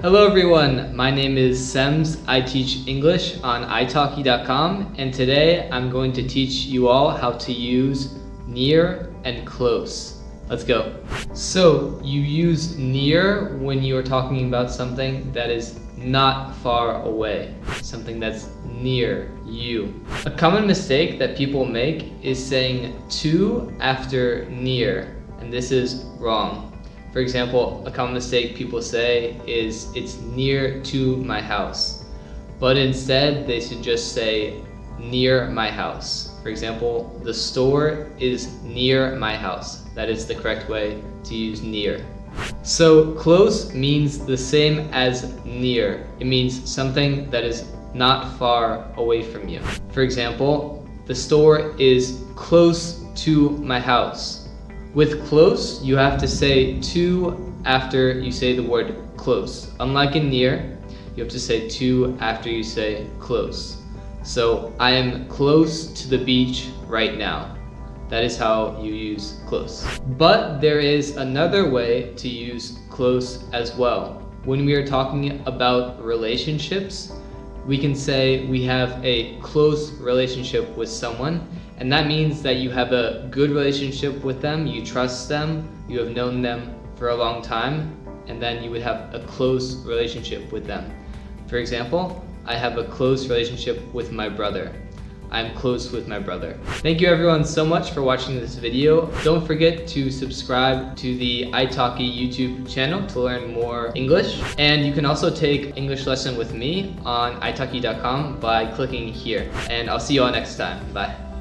Hello everyone, my name is Sems. I teach English on italki.com, and today I'm going to teach you all how to use near and close. Let's go. So you use near when you are talking about something that is not far away, something that's near you. A common mistake that people make is saying to after near, and this is wrong. For example, a common mistake people say is it's near to my house, but instead they should just say near my house. For example, the store is near my house. That is the correct way to use near. So close means the same as near. It means something that is not far away from you. For example, the store is close to my house. With close, you have to say to after you say the word close. Unlike in near, you have to say to after you say close. So, I am close to the beach right now. That is how you use close. But there is another way to use close as well. When we are talking about relationships, we can say we have a close relationship with someone, and that means that you have a good relationship with them, you trust them, you have known them for a long time, and then you would have a close relationship with them. For example, I have a close relationship with my brother. I'm close with my brother. Thank you everyone so much for watching this video. Don't forget to subscribe to the italki YouTube channel to learn more English. And you can also take English lesson with me on italki.com by clicking here. And I'll see you all next time. Bye.